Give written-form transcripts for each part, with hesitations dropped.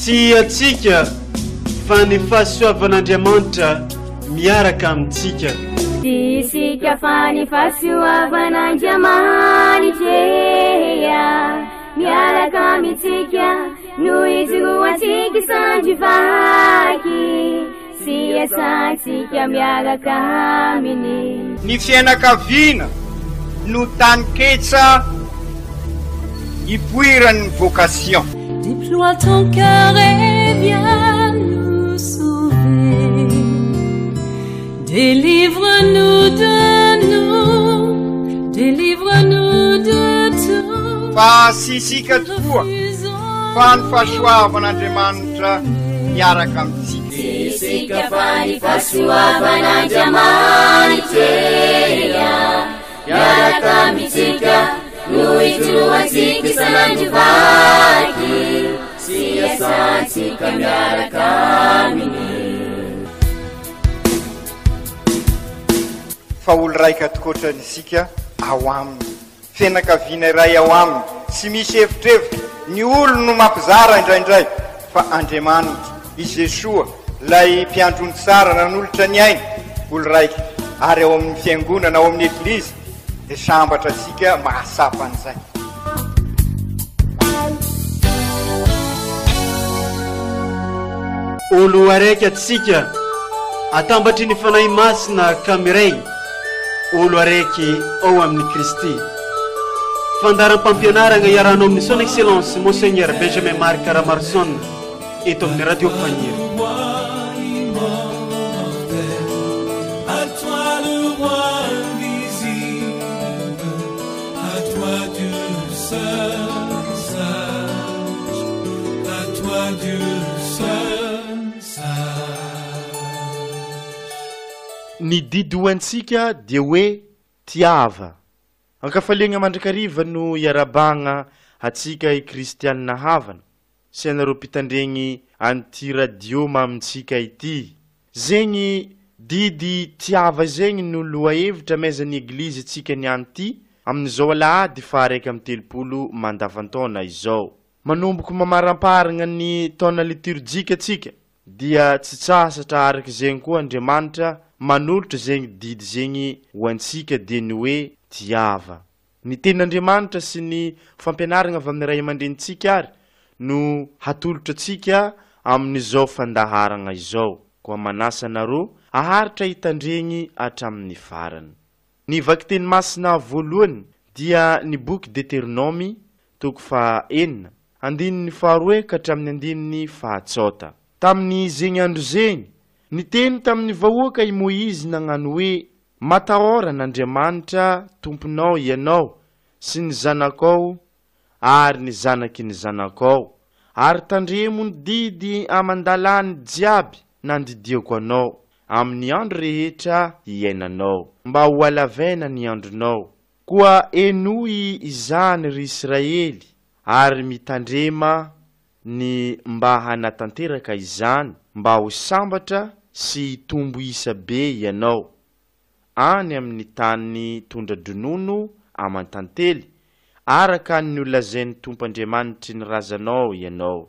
sy atsika fa ny fahasoavan'Andriamanitra miaraka amintsika. Isika fa ny fahasoavan'Andriamanitra miaraka amintsika no ijoatsika sandrivaky sy asantsika miaraka aminy. Ny fianakaviana no taniketsa ipoiran'ny vocation. Déploie ton cœur et viens nous sauver. Délivre-nous de nous, délivre-nous de tout. Fa sisika tokoa fa ny fahasoavan'Andriamanitra miaraka amintsika. Sisika fa ny fahasoavan'Andriamanitra miaraka amintsika no ijoatsika sandrivaky sy asantsika miaraka aminy. Fa olo raika atokotran'isika ao aminy, fianakaviana iray ao aminy, sy misy hevitrevitra ny olo no mampizara indraindray fa Andriamanitra i Jesoa lay mpiandrony tsara nanolotra ny aina olo raika ary ao amin'ny fiangonana ao amin'ny eglizy dia sambatra atsika mahasapa an'izay. Olo araiky atsika atambatry ny fanahy masina ka miray olo araiky ao amin'ny Kristy. Fandaram-pampianarana iaranao amin'ny son excellence Monseigneur Benjamin Marc Caramarson eto amin'ny radio Fanira. Ny didoantsika dia hoe tiava. Ankafaliagna mandrakariva no iarabagna atsika i kristianina havana sy anareo mpitandregny an'ity radio mamintsika ity. Zegny didy tiava zegny no loahevitra maizan'ny eglizy atsika niany ity amin'izao alahady fa 1 mandavantaona izao. Manomboko mamaramparagna ny taona liturjika atsika dia tsy tsasatra araka zegny koa Andriamanitra manolotra zegny didy zegny ho antsika dia ny hoe tiava. Ny tenin'Andriamanitra sy ny fampianarana avy amin'ny ray aman-drenitsika ary no hatolotra atsika amin'izao fandaharana izao. Koa manasa anareo aharitra hitandregny hatramin'ny farany. Ny vaky teny masina voalohany dia ny boky Deutéronome 4 andininy 2 ka hatramin'ny andininy 7. Tamin'ny zegny andro zegny ny teny tamin'ny vahoaka i Moizy nagnano hoe matahôran'Andriamanitra tomponao ianao sy ny zanakao ary ny zanaky ny zanakao ary tandremo ny didy amandalany jiaby nandidiako anao amin'ny andro rehetra iainanao mba ho alavaina ny andronao koa enoy izany ry Israely ary mitandrema ny mba hanatanteraka izany mba ho sambatra sy tombo isa be ianao any amin'ny tany tondra dronono amantantely araka ny olazain'ny Tompo Andriamanitry ny razanao ianao.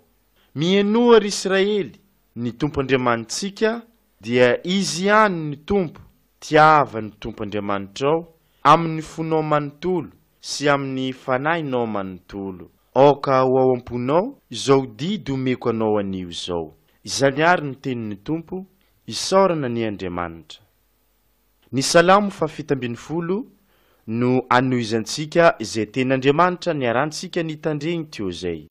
Mienoa ry Israely ny Tompo Andriamanitsika dia izy ihany ny Tompo tiava ny Tompo Andriamanitrao amin'ny fonao manontolo sy amin'ny fanahinao manontolo. Oka ho ao amponao izao didy omeko anao anio izao. Izany ary ny tenin'ny Tompo isaorana ny Andriamanitra. Ny salamo 170 no anoizantsika izay tenin'Andriamanitra niarantsika nitandregny teo zay.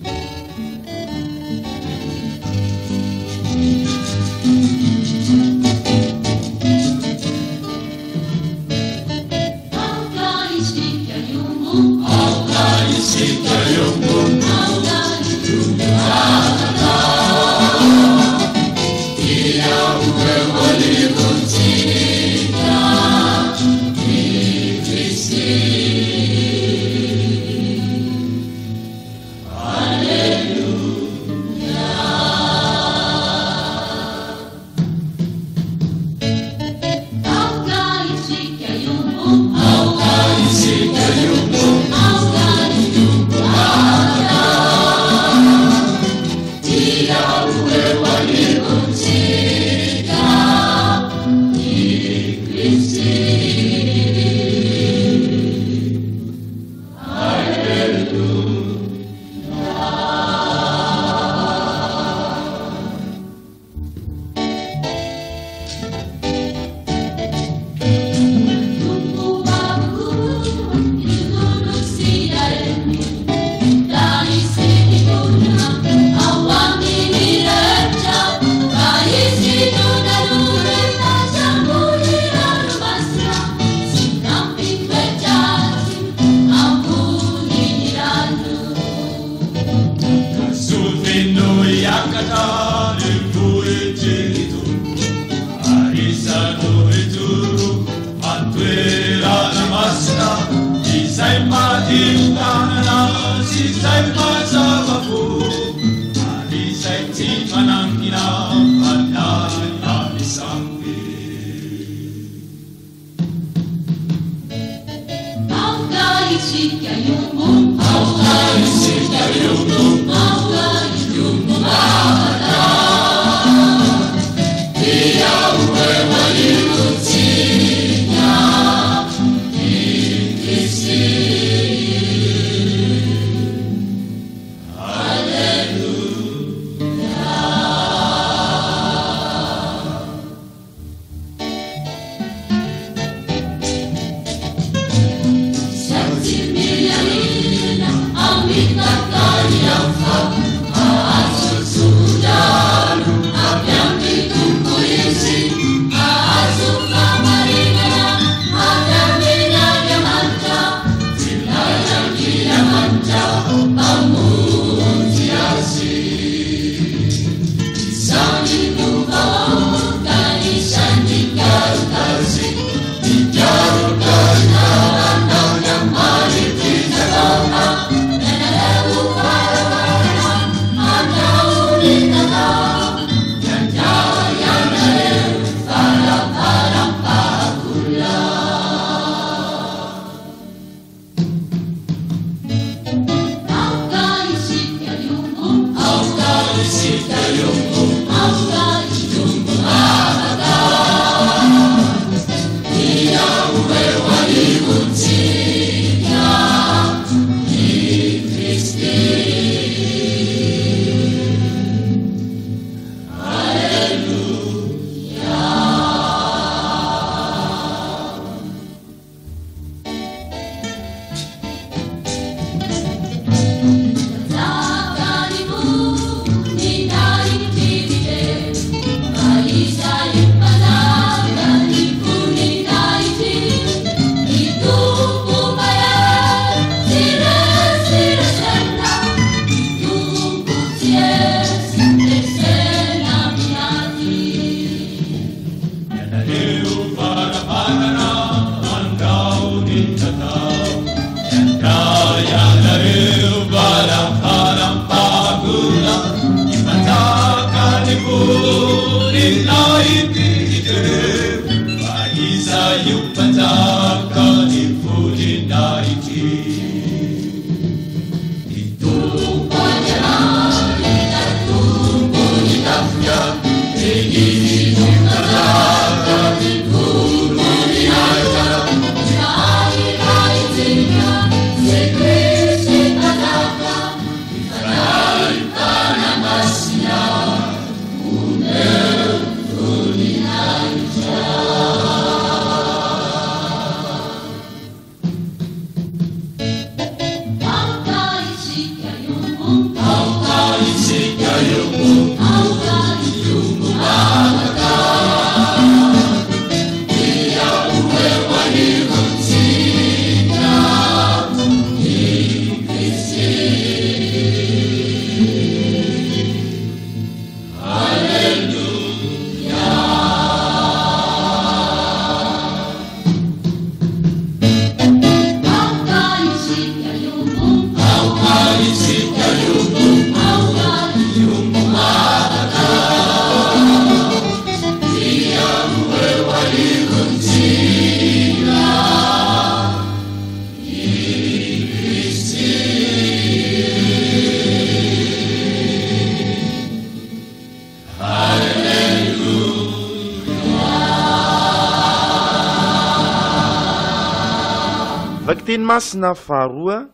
Vakiteny masina faharoa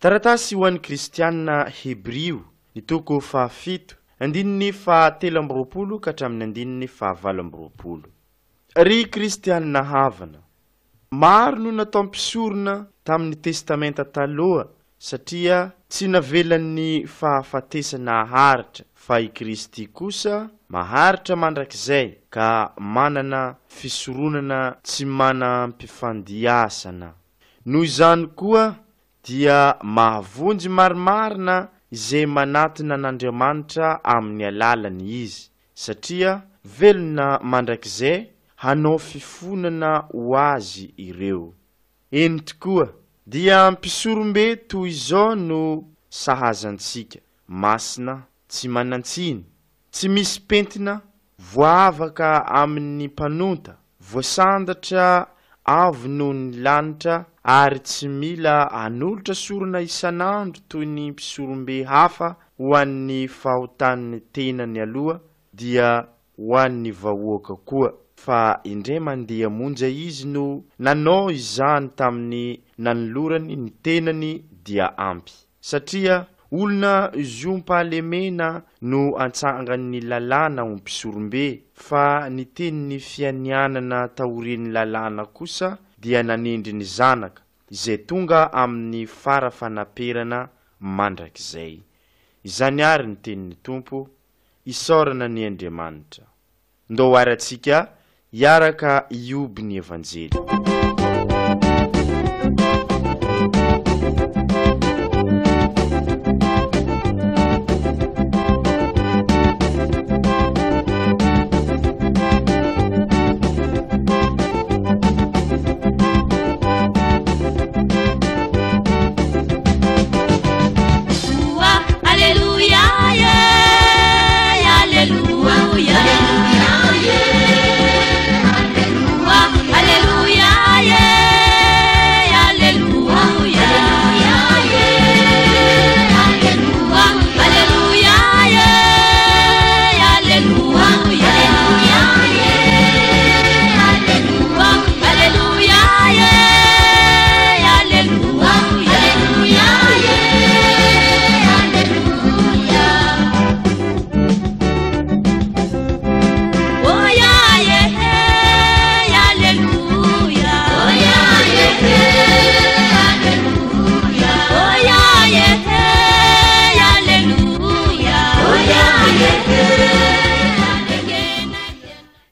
taratasy ho an'ny kristianina Hebrio ny toko fahafito andininy faha-13 ka hatramin'ny andininy faha-20. Ry kristianina havana, maro no natao mpisorona tamin'ny testamenta taloha satria tsy navelan'ny fahafatesana haritra fa i Kristy kosa maharitra mandrakizay ka manana fisoronana tsy manam-pifandiasana. Noho izany koa dia mahavonjy marimarina izay manatina n'Andriamanitra amin'ny alalany izy satria velona mandrakizay hanao fifonana ho azy ireo. Eny tokoa dia mpisorombe toy izao no sahazantsika, masina tsy manantsiny, tsy misy pentina, voavaka amin'ny mpanonta, voasandatra avy noho ny lanitra ary tsy mila anolotra sorona isan'andro toy ny mpisorombe hafa ho an'ny fahotan'ny tenany aloha dia ho an'ny vahoaka koa, fa indray mandeha monja izy no nanao izany tamin'ny nanolorany ny tenany dia ampy, satria olona ziompahalemena no antsangan'ny lalàna ho mpisorombe, fa ny tenin'ny fianianana taorian'ny lalàna kosa dia nanendry ny zanaka izay tonga amin'ny farafanaperana mandrakizay. Izany ary ny tenin'ny Tompo, isaorana ny Andriamanitra. Ndao aratsika hiaraka ioby ny evanjely.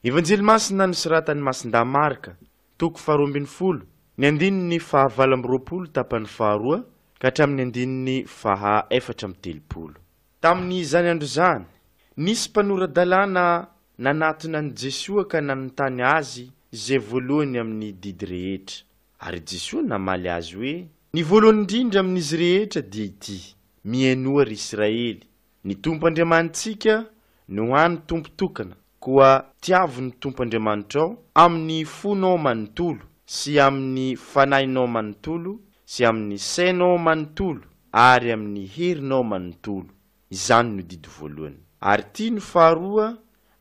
Evanjely masina nosoratan'ny Masinda Marka, toko 12, ny andininy 8 tapany 2 ka hatramin'ny andininy 4:30. Tamin'ny izany andro zany, nisy mpanoradalàna nanatona ny Jesoa ka nanontany azy izay voalohany amin'ny didy rehetra. Ary Jesoa namaly azy hoe, ny voalohany indrindra amin'izy rehetra dia ity: mihaino ry Israely, ny Tompo Andriamanitsika no hany tompo tokana, koa tiavo ny Tompo Andriamanitrao amin'ny fonao manontolo sy amin'ny fanahinao manontolo sy amin'ny sainao manontolo ary amin'ny herinao manontolo. Izany no didy voalohany. Ary ity no faharoa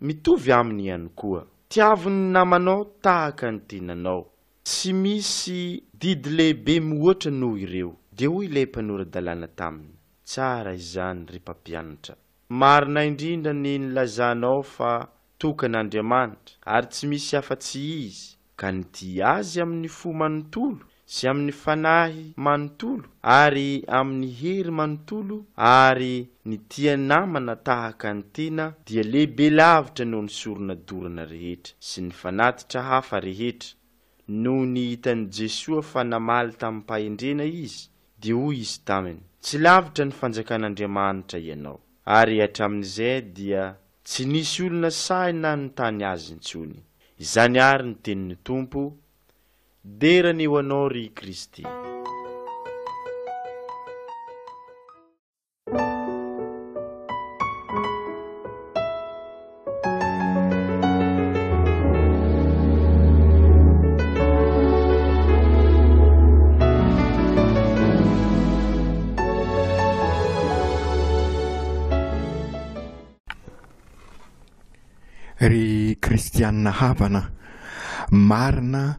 mitovy aminy ihany koa: tiavo ny namanao tahaka ny tenanao. Tsy misy didy lehibe mihoatra noho ireo. Dia hoy ilay mpanoradalàna taminy: tsara izany ry mpampianatra, marina indrindra ny nilazanao fa tokan'Andriamanitra ary tsy misy afa-tsy izy, ka nity azy amin'ny fo manontolo sy amin'ny fanahy manontolo ary amin'ny hery manontolo, ary ny tia namana tahaka ny tena dia lehibe lavitra noho ny sorona dorana rehetra sy ny fanatitra hafa rehetra. Noho ny hitan'i Jesoa fa namaly tamin'ny mpahendrena izy, dia hoy izy taminy: tsy lavitra ny fanjakan'Andriamanitra ianao. Ary hatramin'izay dia tsy nisy olona sahy nanontany azy intsony. Izany ary ny tenin'ny Tompo, derany eo anao ry Kristy. Ry kristianina havana, marina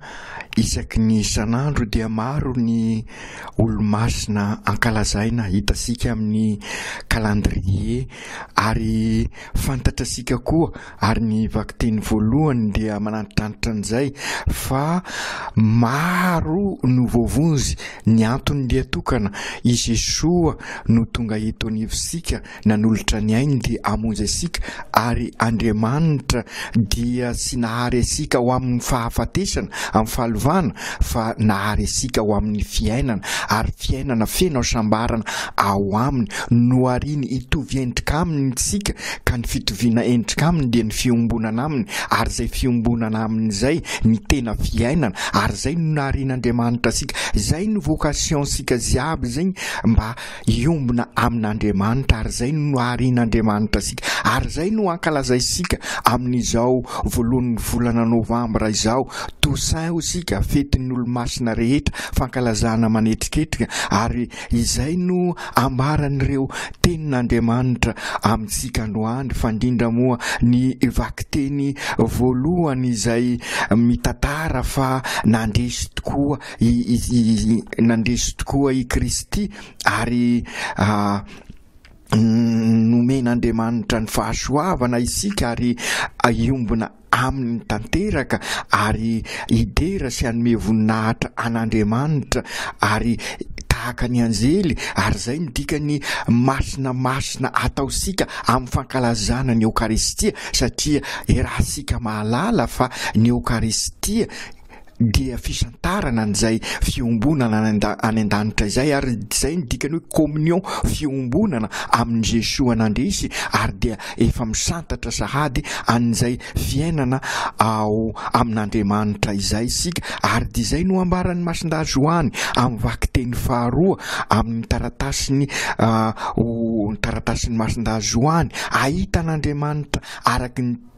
isaky ny isan'andro dia maro ny olo-masina ankalazaina hitasika amin'ny calendrier, ary fantatrasika koa, ary ny vakiteny voalohany dia manantitrantitra an'izay fa maro no vovonzy. Ny antony dia tokana i Jesoa no tonga eto anivosika, nanolotra ny ainy dia hamonjy asika, ary Andriamanitra dia sy nahary asika ho amin'ny fahafatesana, amin'ny fahalovana, fa nahary asika ho amin'ny fiainana, ary fiainana feno sambarana ao aminy. No ariny hitovy endrika aminy tsika, ka ny fitoviana endrika aminy dia ny fiombonana aminy, ary zay fiombonana aminy zay ny tena fiainana, ary zay no naharin'Andriamanitra asika. Zay no vocation sika ziaby zay, mba iombona amin'Andriamanitra, ary zay no naharin'Andriamanitra asika, ary zay no ankalazaisika amin'izao voalohan'ny volana Novambra izao. Toussaint osika isika fetin'ny olo-masina rehetra fankalazana manetriketrika ary izay no ambaran'ireo tenin'Andriamanitra amintsika androany fa indrindra moa ny vakiteny voalohany izay mitantara fa nandresy tokoa i Kristy ary nomen'Andriamanitra ny fahasoavana isika ary iombona amin'ny tanteraka ary idera sy anome voninahitra an'Andriamanitra ary tahaka ny anjely ary zay ny dikany masina ataosika amin'ny fankalazana ny Eukaristia satria erahsika mahalala fa ny Eukaristia dia fisantarana an'izay fiombonana any an-danitra izay ary izay ny dikany hoe communion fiombonana amin'ny Jesosy nandresy ary dia efa misantatra sahady an'izay fiainana ao amin'Andriamanitra izay sika ary izay no ambaran'ny masindazy Joany amin'ny vakiteny faharoa amin'ny taratasiny masindazy Joany ahitan'Andriamanitra araky ny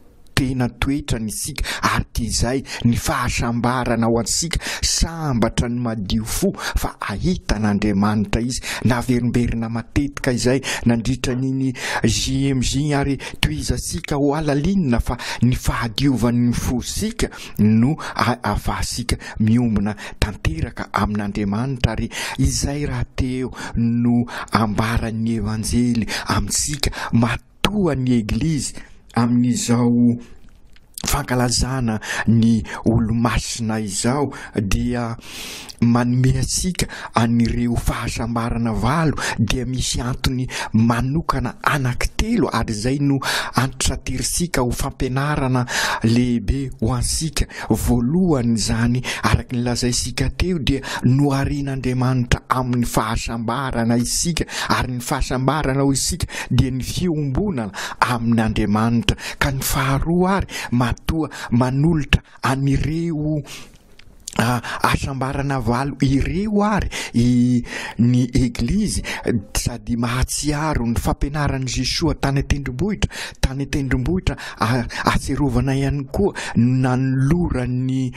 tena toetra ny sika ary tizay ny fahasambarana ho antsika sambatra ny madio fo fa ahitan'Andriamanitra izy naverimberina matetika izay nandritra n'iny JMJ ary toizasika ho alalinina fa ny fahadiovan'ny fosika no afahasika miombona tanteraka amin'Andriamanitra ary izay raha teo no ambaran'ny evanjely amintsika matoa ny eglizy amin'izao fankalazana ny olo-masina izao dia manome atsika anireo fahasambarana valo dia misy antony manokana anankitelo ary zay no antosaterisika ho fampianarana lehibe ho ansika voalohany zany araky ny lazaisika teo dia noharian'Andriamanitra amin'ny fahasambarana isika ary ny fahasambarana ho isika dia ny fiombonana amin'Andriamanitra ka ny faharoa ary matoa manolotra anireo asambarana valo ireo ary ny eglizy sady mahatsiaro ny fampianaran'i Jesosy tany an-tendrombohitra atserovana ihany koa nanoloran'ny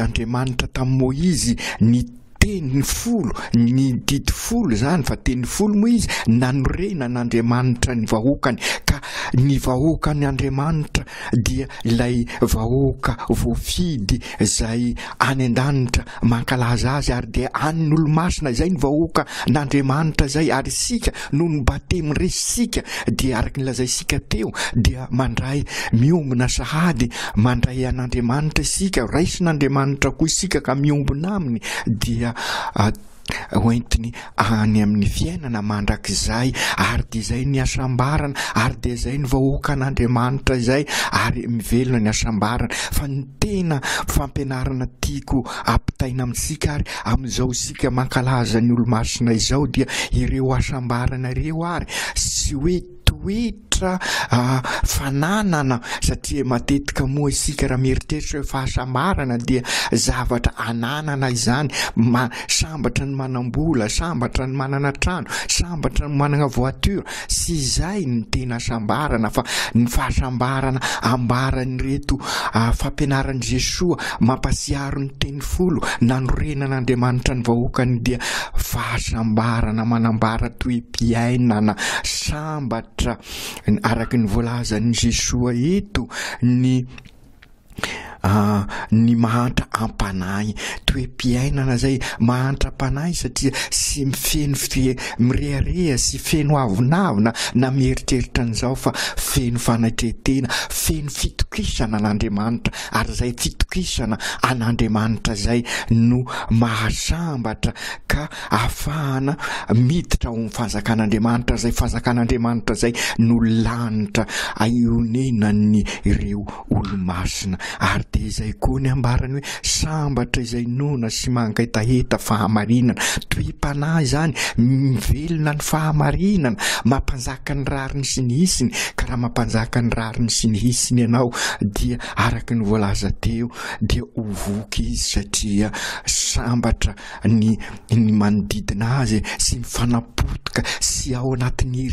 Andriamanitra tamin'i Moizy ny teny folo ny dity folo zany fa teny folo moa izy nanorenan'Andriamanitra ny vahoakany ka ny vahoakan'ny Andriamanitra dia ilay vahoaka voafidy zay any an-danitra mankalaza azy ary dia an'olo-masina izay ny vahoaka n'Andriamanitra zay ary sika no ny batemy resisika dia araky ny lazaisika teo dia mandray miombona sahady mandray an'Andriamanitra isika raisin'Andriamanitra koa isika ka miombona aminy dia hoentiny any amin'ny fiainana mandrakizay ary dia izay ny asambarana ary dia izay ny vahoaka an'Andriamanitra izay ary mivelona ny asambarana fa ny tena fampianarana tiako ampitaina amintsika ary amin'izao isika mankalaza ny olo-masina izao dia ireo asambarana ireo ary sy hoe toetra fananana satria matetika moa isika raha mieritreritra hoe fahasambarana dia zavatra ananana izany sambatra ny manambola sambatra ny manana trano sambatra ny manana voiture sy izay ny tena sambarana fa ny fahasambarana ambaran'ireto fampianaran'i Jesosy mampasiaro ny teny folo nanorenan'Andriamanitra ny vahoakany dia fahasambarana manambara toe-piainana sambatra araky ny voalazan'i Jesosy eto ny mahantra ampanahy toe-piainana zay mahantra ampanahy satria sy mifeno mirearea sy feno avonavina na mieritreritra an'izao fa feno fanaitretena feno fitokisana an'Andriamanitra ary zay fitokisana an'Andriamanitra zay no mahasambatra ka ahafahana miditra ho fanjakan'Andriamanitra zay fanjakan'Andriamanitra zay no lanitra aionenany ireo olo-masina ary dia izay koa ny ambarany hoe sambatra izay nona sy mangaitaheta fahamarinana toe-panahy zany mivelona ny fahamarinana mampanjaka ny rariny sy ny hisiny ka raha mampanjaka ny rariny sy ny hisiny ianao dia araky ny voalaza teo dia hovoky izy satria sambatra ny manodidina azy sy ny fanapotika sy ao anatin'ny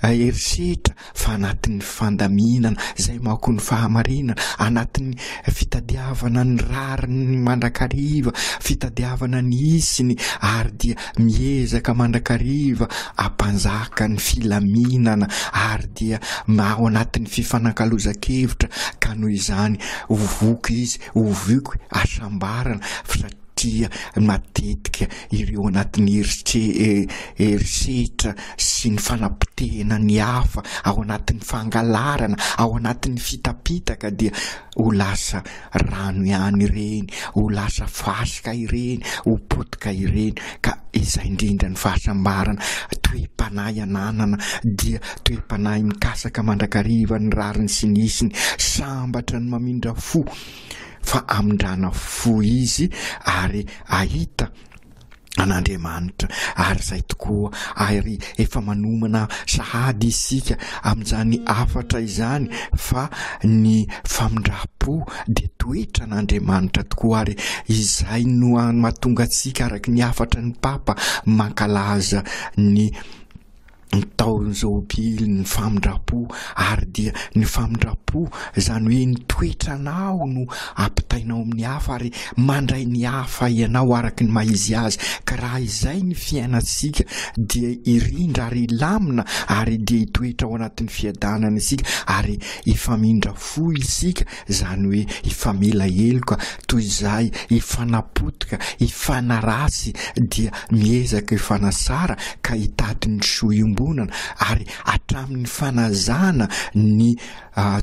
erisetra fa anatin'ny fandaminana zay mako ny fahamarinana, anatin'ny fitadiavana ny rariny mandrakariva, fitadiavana ny isiny, ary dia miezaka mandrakariva ampanjaka ny filaminana, ary dia ao anatin'ny fifanankalozakevitra ka noho izany ovoky izy, ovoky asambarana satria matetika ireo anatin'ny erisetra sy ny fanapotehana ny hafa, ao anatin'ny fangalarana, ao anatin'ny fitapitaka dia ho lasa rano ihany ireny, ho lasa fasika ireny, ho potika ireny. Ka izay indrindra ny fahasambarana, toe-panahy ananana dia toe-panahy mikasaka mandrakariva ny rariny sy ny isiny, sambatra ny mamindra fo fa amindrana fo izy ary ahita an'Andriamanitra. Ary zay tokoa ary efa manomana sahady isika amin'izany afatra izany fa ny famindrapo de toetra n'Andriamanitra tokoa, ary izay no mahatonga antsika araky ny afatra ny Papa mankalaza ny taony zobily ny famindrapo, ary dia ny famindrapo zany hoe ny toetranao no ampitainao amin'ny hafa ary mandray ny hafa ianao araky ny maizy azy. Ka raha izay ny fiainatsika dia irindra ary ilamina, ary dia hitoetra ao anatin'ny fiadanana isika, ary ifamindra fo isika, zany hoe ifamela heloka toy izay ifanapotika, ifanarasy, dia miezaka ifanasara ka hitady ny soimbonana, ary hatramin'ny fanazana ny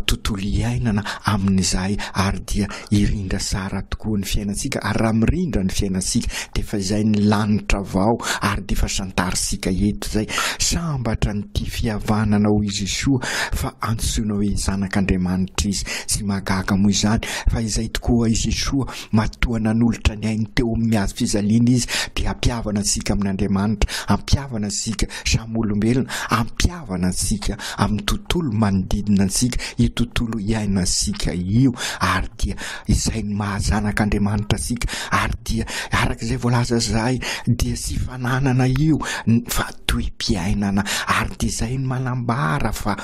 tontolo iainana amin'izay, ary dia irindra sara tokoa ny fiainatsika. Ary raha mirindra ny fiainatsika dia efa izay ny lanitra vao, ary dia efa santarisika eto zay, sambatra nyty fihavanana ho izy soa fa antsoina hoe zanak'Andriamanitra izy, sy mahagaga moa izany fa izay tokoa izy soa matoana n'olotra ny ainy teo amin'ny hazo fizaliana izy, dia ampiavana antsika amin'Andriamanitra, ampiavana antsika samy olombelona, ampiavana antsika amin'ny tontolo manodidina antsika, io tontolo iaina antsika io, ary dia izay ny mahazanak'Andriamanitra antsika. Ary dia arak'izay voalaza zay dia sy fananana io fa toe-piainana, ary dia izay ny manambara fa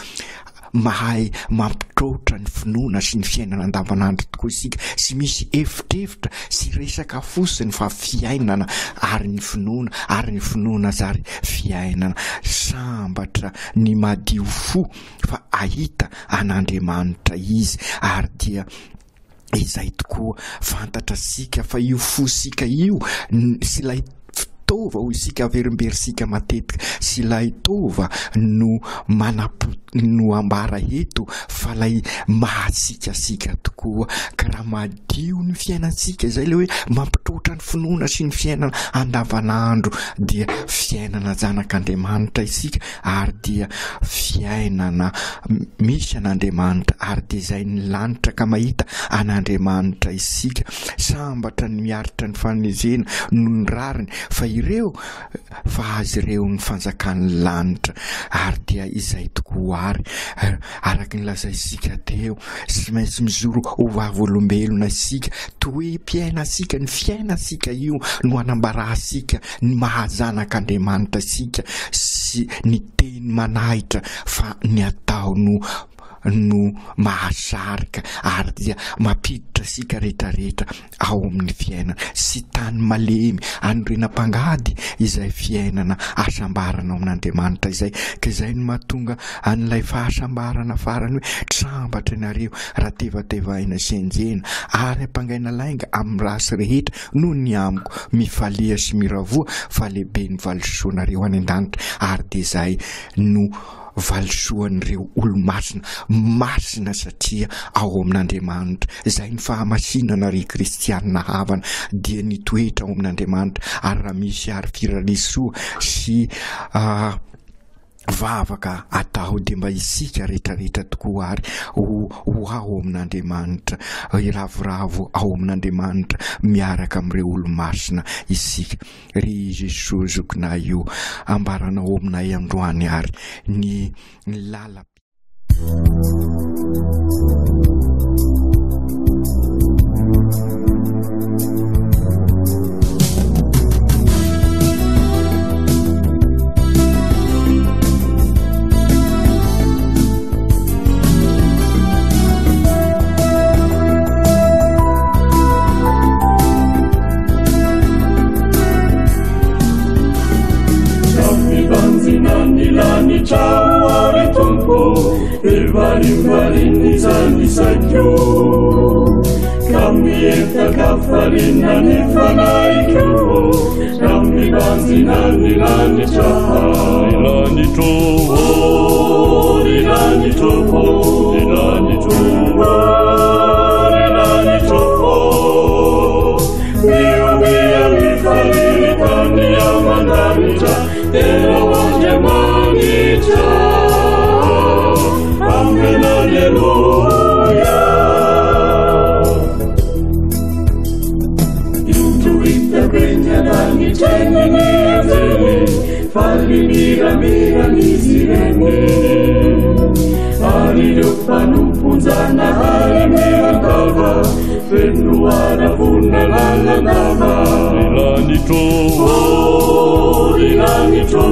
mahay mampitrotra ny finoana sy ny fiainana andavanandro tokoa isika, sy misy efitrevitra sy resaka fosiny fa fiainana ary ny finoana, ary ny finoana zary fiainana, sambatra ny madio fo fa ahita an'Andriamanitra izy. Ary dia izay tokoa fantatra sika fa io fosika io sy lay tova ho isika averimberisika matetika, sy lay tova no no ambara eto fa lay mahatsikasika tokoa. Ka raha madio ny fiainatsika zay le hoe mampitrotra ny finoana sy ny fiainana andavanandro, dia fiainana zanak'Andriamanitra isika, ary dia fiainana misy an'Andriamanitra, ary dia izay ny lanitra ka mahita an'Andriamanitra isika, sambatra ny miaritra ny fanezena no ny rariny fa ireo fa azy ireo ny fanjakan'ny lanitra. Ary dia izay tokoa ary araky ny lazaisika teo, sy maintsy mizoro ho vavolombelona isika, toe-piaina sika, ny fiainasika io no anambarasika ny mahazanak'Andriamanitra sika, sy ny teny manahitra fa ny atao no mahasarika, ary dia mampiditra sika rehetrarehetra ao amin'ny fiainana, sy tany malemy anorenam-pangady izay fiainana asambarana amin'Andriamanitra izay. Ka izay no mahatonga an'ilay fahasambarana farany hoe trambatra ianareo raha tevatevaina sy enjena, ary ampangaina lainga amin'ny rasy rehetra noho ny amiko mifalia sy miravoa fa lehibe ny valisoanareo any an-danitra. Ary dia izay no valisoan'ireo olo-masina, masina satria ao amin'Andriamanitra. Izay ny fahamasinana ry kristianina havana dia nitoetra ao amin'Andriamanitra. Ary raha misy ary firalisoa sy vavaka atao dia mba isika rehetrarehetra tokoa ary ho ao amin'Andriamanitra, iravoravo ao amin'Andriamanitra miaraka amin'ireo olo-masina isika. Ry Jesosy zokona io ambaranao aminay androany ary ny lala farinizanisaikyo kami entakafarina ni fanaikyo kami banzinani lanitra ilanito ilanito ilanito ilanito miuia mifaririkani yamandanita erowanjemanita amen alleluia intuita pregnadani teniniazele fallimira nisirene aridopanupunzana halemeakava fenuara punnalalakava ilanito ilanito